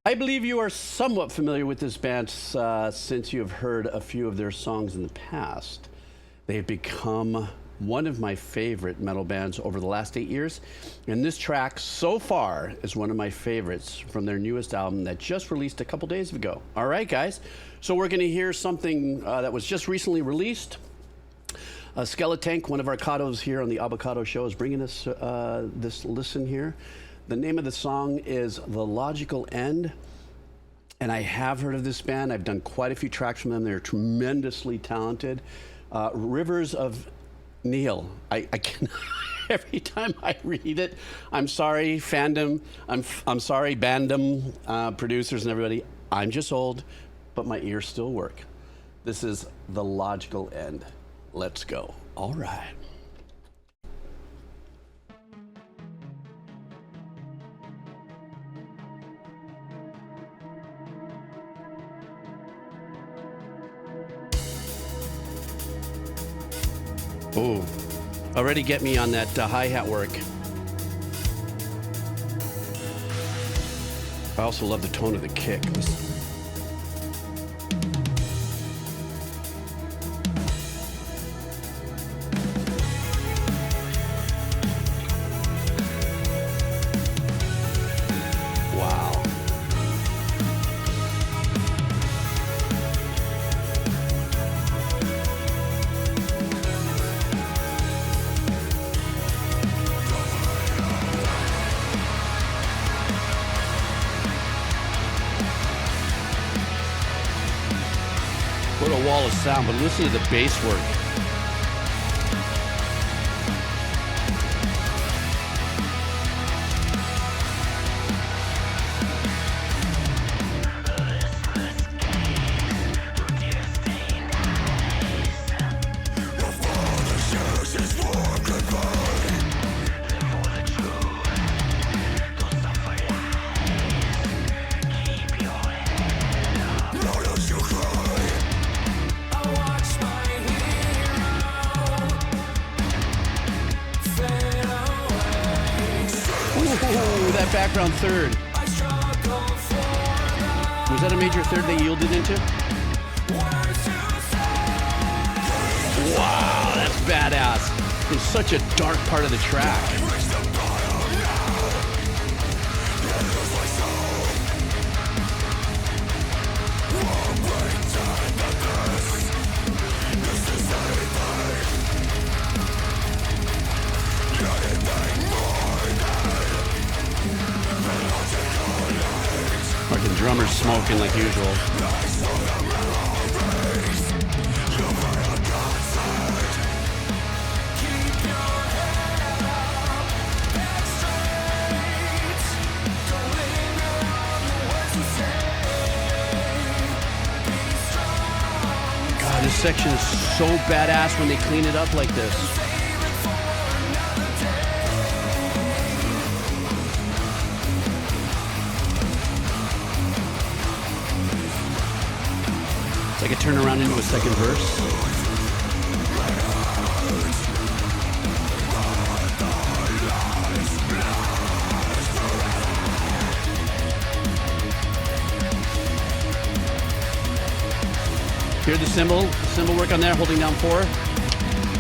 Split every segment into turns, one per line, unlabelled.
I believe you are somewhat familiar with this band since you have heard a few of their songs in the past. They have become one of my favorite metal bands over the last 8 years, and this track so far is one of my favorites from their newest album that just released a couple days ago. All right, guys, so we're going to hear something that was just recently released. Skeletank, one of our Kados here on the Avocado Show, is bringing us this listen here. The name of the song is The Logical End, and I have heard of this band. I've done quite a few tracks from them. They're tremendously talented. Rivers of Nihil. I can every time I read it, I'm sorry, fandom. I'm sorry, bandom, producers and everybody. I'm just old, but my ears still work. This is The Logical End. Let's go. All right. Oh, already get me on that hi-hat work. I also love the tone of the kick. Wow. What a wall of sound, but listen to the bass work. Ooh, that background third. Was that a major third they yielded into? Wow, that's badass. It's such a dark part of the track. Fucking drummers smoking like usual. God, this section is so badass when they clean it up like this. It's like a turnaround into a second verse. Hear the cymbal work on there, holding down 4.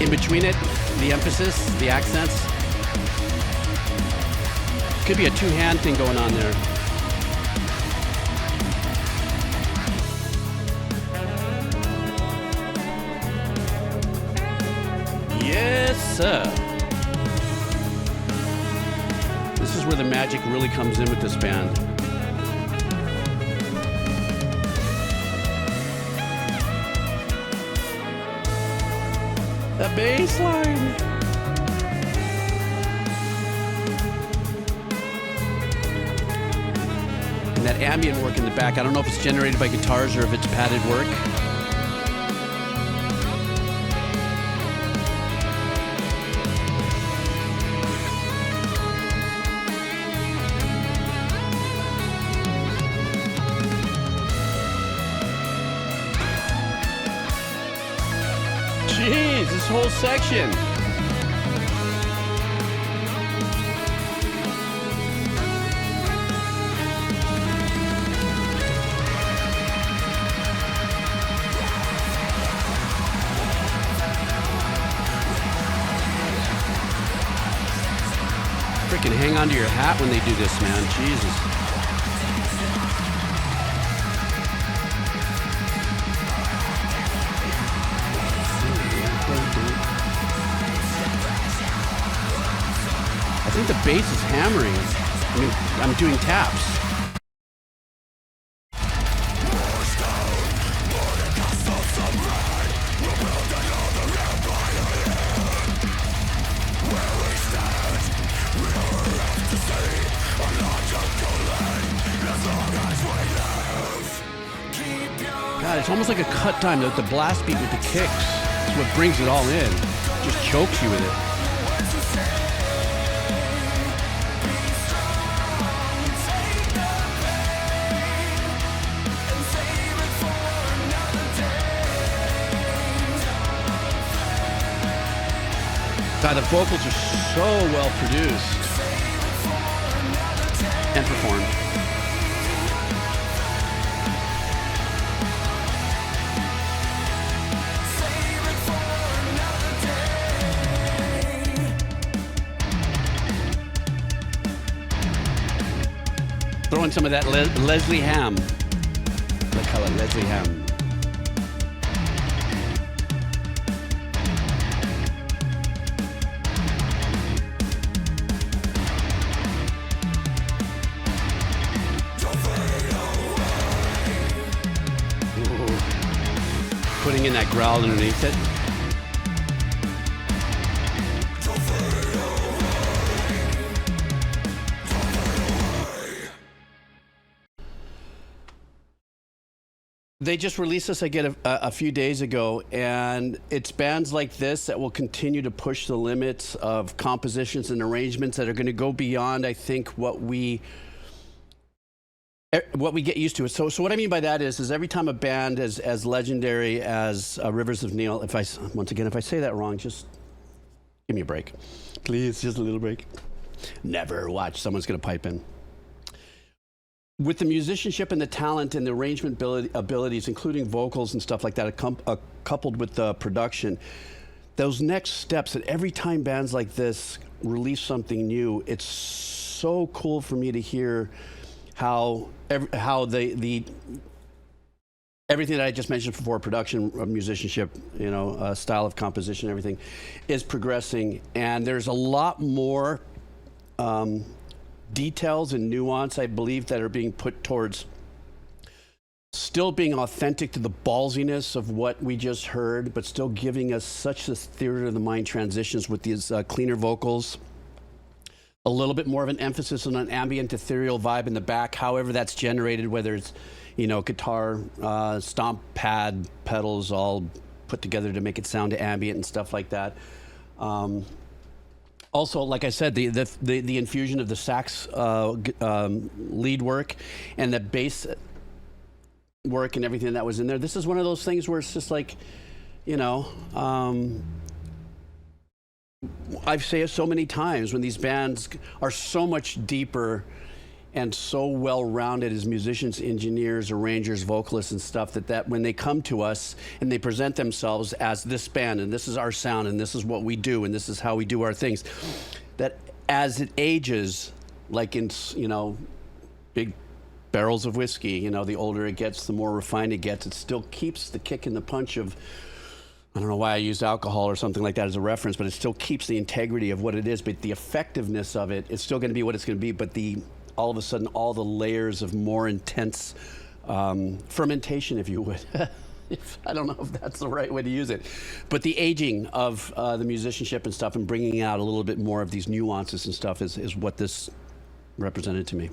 In between it, the emphasis, the accents. Could be a two-hand thing going on there. Yes, sir. This is where the magic really comes in with this band. The bass line. And that ambient work in the back. I don't know if it's generated by guitars or if it's padded work. Jeez, this whole section. onto your hat when they do this, man. Jesus. I think the bass is hammering. I mean, I'm doing taps. God, it's almost like a cut time. The blast beat with the kicks is what brings it all in. Just chokes you with it. God, the vocals are so well produced and performed. Throw in some of that Leslie Ham. They call it Leslie Ham. Putting in that growl underneath it. They just released this, I get a few days ago, and it's bands like this that will continue to push the limits of compositions and arrangements that are going to go beyond, I think, what we get used to. So what I mean by that is every time a band as legendary as Rivers of Nihil, if I say that wrong, just give me a break. Please, just a little break. Never. Watch, someone's going to pipe in. With the musicianship and the talent and the arrangement abilities, including vocals and stuff like that, coupled with the production, those next steps, that every time bands like this release something new, it's so cool for me to hear how the everything that I just mentioned before, production, musicianship, style of composition, everything, is progressing. And there's a lot more details and nuance, I believe, that are being put towards still being authentic to the ballsiness of what we just heard, but still giving us such this theater of the mind transitions with these cleaner vocals. A little bit more of an emphasis on an ambient ethereal vibe in the back, however that's generated, whether it's, guitar, stomp pad, pedals all put together to make it sound ambient and stuff like that. Also, like I said, the infusion of the sax lead work and the bass work and everything that was in there. This is one of those things where it's just like, I've said it so many times, when these bands are so much deeper and so well-rounded as musicians, engineers, arrangers, vocalists and stuff, that when they come to us and they present themselves as this band and this is our sound and this is what we do and this is how we do our things, that as it ages, like in, big barrels of whiskey, the older it gets, the more refined it gets, it still keeps the kick and the punch of, I don't know why I used alcohol or something like that as a reference, but it still keeps the integrity of what it is, but the effectiveness of it is still going to be what it's going to be, but all of a sudden, all the layers of more intense fermentation, if you would. I don't know if that's the right way to use it, but the aging of the musicianship and stuff and bringing out a little bit more of these nuances and stuff is what this represented to me.